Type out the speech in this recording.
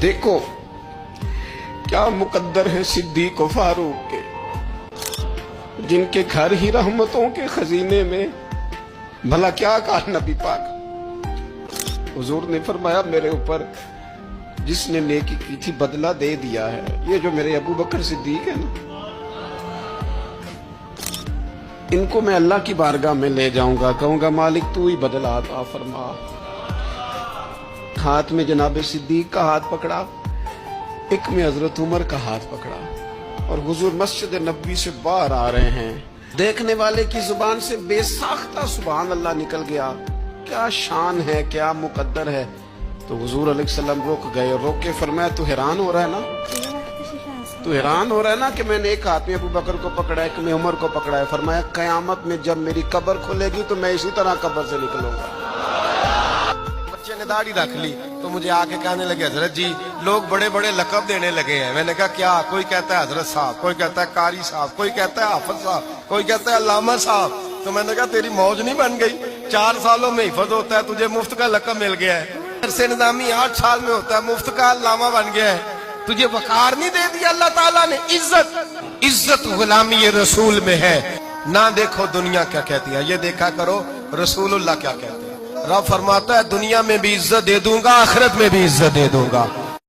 دیکھو کیا مقدر ہے صدیق و فاروق کے، جن کے گھر ہی رحمتوں کے خزینے میں۔ بھلا کیا کہا نبی پاک؟ حضور نے فرمایا میرے اوپر جس نے نیکی کی تھی بدلہ دے دیا ہے۔ یہ جو میرے ابو بکر صدیق ہے نا، ان کو میں اللہ کی بارگاہ میں لے جاؤں گا، کہوں گا مالک تو ہی بدلہ عطا فرما۔ ہاتھ میں جناب صدیق کا ہاتھ پکڑا، ایک میں حضرت عمر کا ہاتھ پکڑا، اور حضور مسجد نبوی سے باہر آ رہے ہیں۔ دیکھنے والے کی زبان سے بے ساختہ سبحان اللہ نکل گیا۔ کیا شان ہے، کیا مقدر ہے۔ تو حضور علیہ السلام رک گئے، اور روک کے فرمایا تو حیران ہو رہا ہے نا، تو حیران ہو رہا ہے نا کہ میں نے ایک ہاتھ میں ابو بکر کو پکڑا ہے، ایک میں عمر کو پکڑا ہے۔ فرمایا قیامت میں جب میری قبر کھلے گی تو میں اسی طرح قبر سے نکلوں گا۔ بچے نے داڑھی رکھ لی تو مجھے آ کے کہنے لگے حضرت جی لوگ بڑے بڑے لقب دینے لگے ہیں۔ میں نے کہا کیا؟ کوئی کہتا ہے حضرت صاحب، کوئی کہتا ہے قاری صاحب، کوئی کہتا ہے حافظ صاحب، کوئی کہتا ہے علامہ صاحب۔ تو میں نے کہا تیری موج نہیں بن گئی؟ 4 سالوں میں حفظ ہوتا ہے، تجھے مفت کا لقب مل گیا ہے۔ عرصے نظامی 8 سال میں ہوتا ہے، مفت کا علامہ بن گیا ہے، تجھے وقار نہیں دے دیا اللہ تعالیٰ نے؟ عزت غلامی رسول میں ہے۔ نہ دیکھو دنیا کیا کہتی ہے، یہ دیکھا کرو رسول اللہ کیا کہتے ہیں۔ رب فرماتا ہے دنیا میں بھی عزت دے دوں گا، آخرت میں بھی عزت دے دوں گا۔